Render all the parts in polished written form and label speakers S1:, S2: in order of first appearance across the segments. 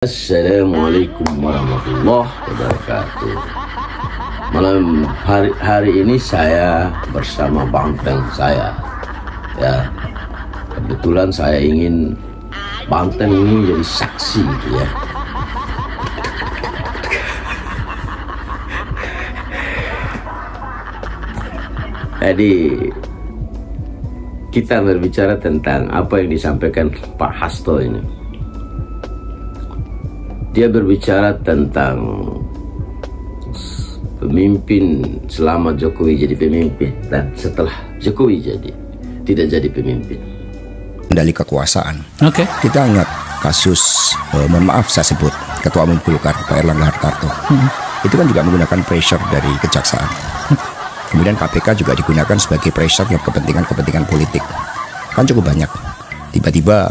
S1: Assalamualaikum warahmatullahi wabarakatuh. Malam hari ini saya bersama Banteng saya. Ya, kebetulan saya ingin Banteng ini jadi saksi, ya. Jadi kita berbicara tentang apa yang disampaikan Pak Hasto ini. Dia berbicara tentang pemimpin selama Jokowi jadi pemimpin dan setelah Jokowi tidak jadi pemimpin.
S2: Kendali kekuasaan.
S3: Oke.
S2: Kita ingat kasus, mohon maaf saya sebut, Ketua Umum Golkar Pak Erlangga Hartarto. Itu kan juga menggunakan pressure dari kejaksaan. Kemudian KPK juga digunakan sebagai pressure untuk kepentingan politik. Kan cukup banyak. Tiba-tiba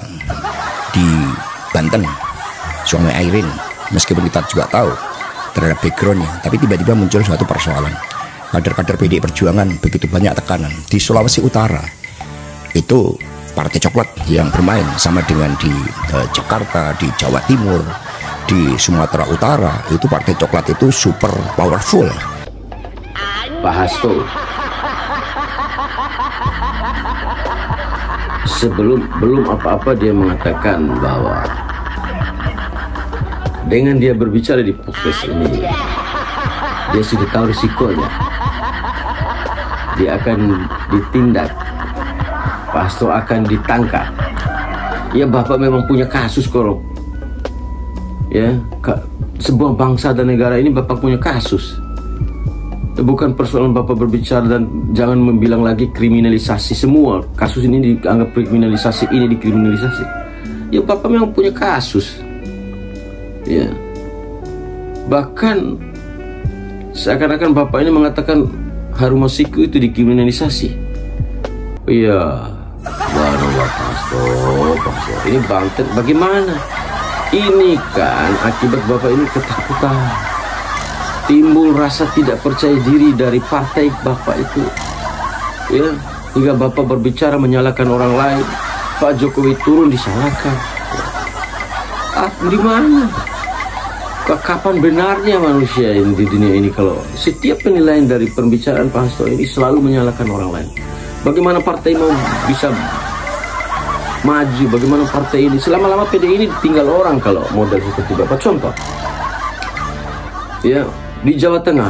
S2: di Banten, Sungai Airin, meskipun kita juga tahu terhadap backgroundnya, tapi tiba-tiba muncul suatu persoalan. Kader-kader PDI Perjuangan begitu banyak tekanan. Di Sulawesi Utara itu Partai Coklat yang bermain sama dengan di Jakarta, di Jawa Timur, di Sumatera Utara, itu Partai Coklat itu super powerful.
S1: Pak Hasto, belum apa-apa dia mengatakan bahwa dengan dia berbicara di podcast ini, dia sudah tahu risikonya. Dia akan ditindak. Pak Hasto akan ditangkap. Ya, Bapak memang punya kasus korup. Ya, sebuah bangsa dan negara ini Bapak punya kasus. Bukan persoalan Bapak berbicara dan jangan membilang lagi kriminalisasi semua. Kasus ini dianggap kriminalisasi, ini dikriminalisasi. Ya, Bapak memang punya kasus. Ya, bahkan seakan-akan Bapak ini mengatakan Harun Masiku itu dikriminalisasi. Iya, baru Pak Hasto, ini Banten bagaimana? Ini kan akibat Bapak ini ketakutan, timbul rasa tidak percaya diri dari partai Bapak itu. Ya, hingga Bapak berbicara menyalahkan orang lain. Pak Jokowi turun disalahkan. Di mana? Kapan benarnya manusia ini di dunia ini kalau setiap penilaian dari pembicaraan Pak Hasto ini selalu menyalahkan orang lain? Bagaimana partai mau bisa maju? Bagaimana partai ini selama-lama PDI ini ditinggal orang kalau model seperti Bapak? Contoh, ya, di Jawa Tengah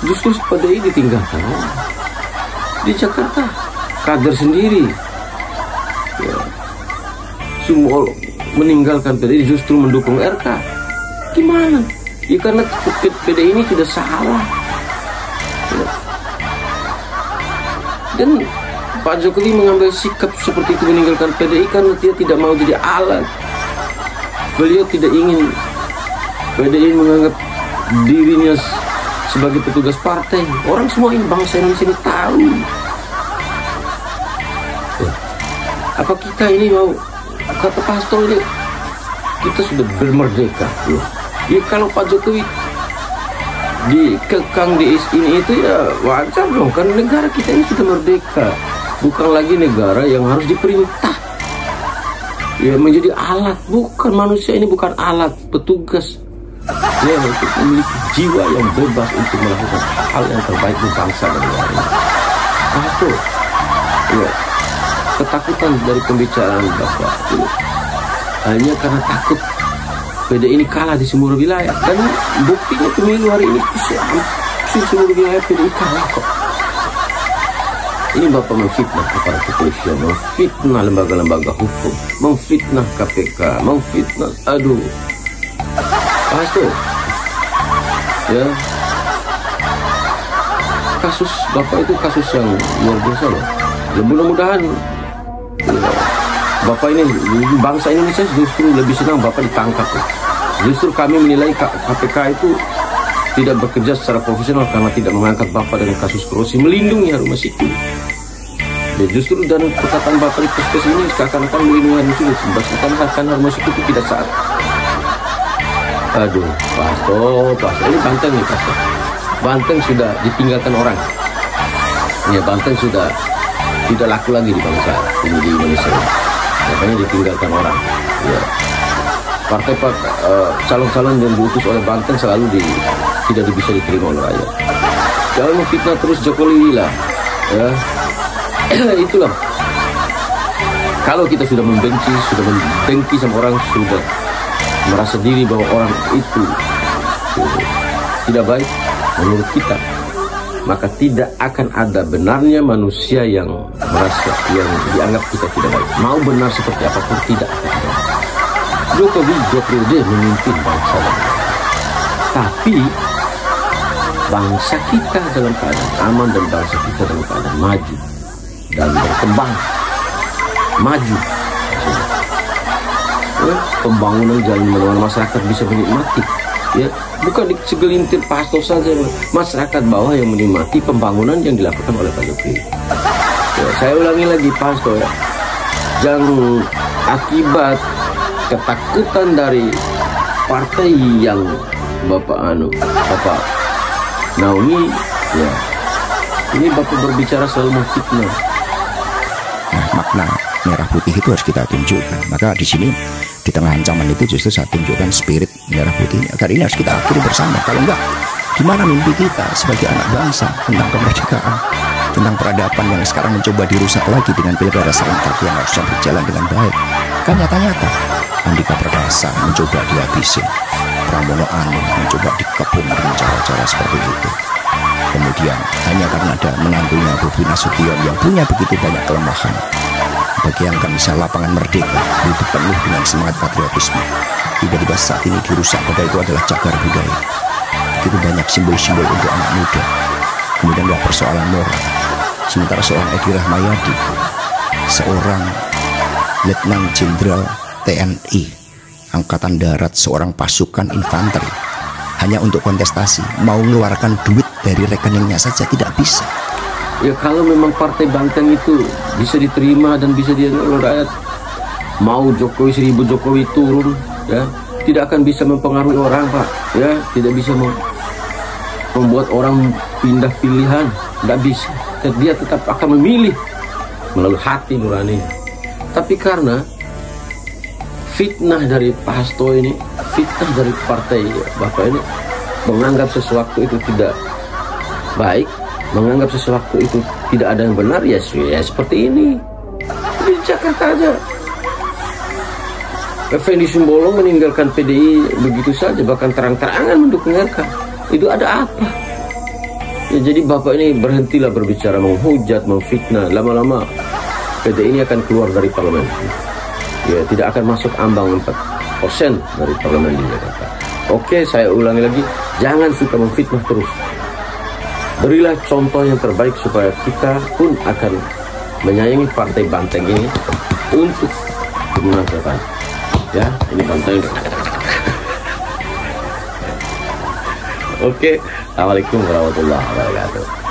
S1: justru PDI ditinggalkan. Di Jakarta kader sendiri, ya, semua meninggalkan PDI, justru mendukung RK. Gimana? Ya karena PDI ini sudah salah. Ya. Dan Pak Jokowi mengambil sikap seperti itu, meninggalkan PDI karena dia tidak mau jadi alat. Beliau tidak ingin PDI menganggap dirinya sebagai petugas partai. Orang semua ini, bangsa Indonesia ini tahu. Ya. Apa kita ini mau, kata Pak Hasto ini, kita sudah bermerdeka. Ya, kalau Pak Jokowi dikekang di ini itu ya wajar dong, kan negara kita ini sudah merdeka, bukan lagi negara yang harus diperintah, ya menjadi alat. Bukan, manusia ini bukan alat, petugas ya, untuk memiliki jiwa yang bebas untuk melakukan hal yang terbaik untuk bangsa dan negara ini. Itu ya, ketakutan dari pembicaraan Bapak itu hanya karena takut PDI ini kalah di semua wilayah. Dan buktinya pemilu hari ini seluruh wilayah PDI kalah kok. Ini Bapak memfitnah aparat kepolisian, memfitnah lembaga-lembaga hukum, memfitnah KPK, memfitnah, aduh. Pak Hasto, ya, kasus Bapak itu kasus yang luar biasa loh. Mudah-mudahan Bapak ini, bangsa Indonesia justru lebih senang Bapak ditangkap. Justru kami menilai KPK itu tidak bekerja secara profesional karena tidak mengangkat Bapak dengan kasus korupsi, melindungi Harun Masiku. Ya, justru dan perkataan Bapak di podcast ini seakan-akan melindungi Harun Masiku, bahkan Harun Masiku itu tidak saat. Aduh, Pak Hasto, ini Banteng nih Pak Hasto. Banteng sudah ditinggalkan orang. Ya, Banteng sudah tidak laku lagi di bangsa ini, di Indonesia. Makanya ditinggalkan orang. Ya. calon-calon yang diutus oleh Banteng selalu tidak bisa diterima oleh rakyat. Jangan memfitnah terus Jokowi lah, ya. Itulah. Kalau kita sudah membenci sama orang, sudah merasa diri bahwa orang itu tidak baik menurut kita, maka tidak akan ada benarnya manusia yang dianggap kita tidak baik. Mau benar seperti apapun tidak. Jokowi 2 periode memimpin bangsa, tapi bangsa kita dalam keadaan aman dan bangsa kita dalam keadaan maju dan berkembang. Maju, ya, pembangunan jalan mana masyarakat bisa menikmati, ya, bukan di segelintir pasto saja, masyarakat bawah yang menikmati pembangunan yang dilakukan oleh Pak Jokowi. Ya, saya ulangi lagi pasto, ya, jangan akibat ketakutan dari partai yang Bapak naungi, ya, ini Bapak berbicara selalu memfitnah.
S2: Nah, makna merah putih itu harus kita tunjukkan. Maka di sini di tengah ancaman itu justru saya tunjukkan spirit merah putih. Agar ini harus kita akhiri bersama. Kalau enggak, gimana mimpi kita sebagai anak bangsa tentang kemerdekaan, tentang peradaban yang sekarang mencoba dirusak lagi dengan pilkada serentak yang harusnya berjalan dengan baik. Kan nyata-nyata Andika Perkasa mencoba dihabisin, Pramono Anung mencoba dikepung dengan cara-cara seperti itu. Kemudian hanya karena ada menantunya Bobi Nasution yang punya begitu banyak kelemahan, bayangkan misal lapangan Merdeka itu penuh dengan semangat patriotisme, tiba-tiba saat ini dirusak padahal itu adalah cagar budaya. Begitu banyak simbol-simbol untuk anak muda. Kemudian ada persoalan moral. Sementara seorang Edi Rahmayadi, seorang Letnan Jenderal TNI Angkatan Darat, seorang pasukan infanteri, hanya untuk kontestasi mau mengeluarkan duit dari rekeningnya saja tidak bisa.
S1: Ya kalau memang partai Banteng itu bisa diterima dan bisa diterima oleh rakyat, mau Jokowi 1000 Jokowi turun, ya, tidak akan bisa mempengaruhi orang, Pak, ya, tidak bisa membuat orang pindah pilihan, tidak bisa. Dia tetap akan memilih melalui hati nurani. Tapi karena fitnah dari Pak Hasto ini, fitnah dari partai Bapak ini, menganggap sesuatu itu tidak baik, menganggap sesuatu itu tidak ada yang benar, ya seperti ini. Di Jakarta aja Effendi Simbolon meninggalkan PDI begitu saja, bahkan terang-terangan mendukung RK. Itu ada apa? Ya, jadi Bapak ini berhentilah berbicara menghujat, memfitnah. Lama-lama PDI ini akan keluar dari parlemen. Ya, tidak akan masuk ambang 4% dari parlemen di Jakarta. Oke, saya ulangi lagi, jangan suka memfitnah terus. Berilah contoh yang terbaik supaya kita pun akan menyayangi partai Banteng ini untuk kemenangan ke depan. Ya, ini Banteng. Oke, assalamualaikum warahmatullahi wabarakatuh.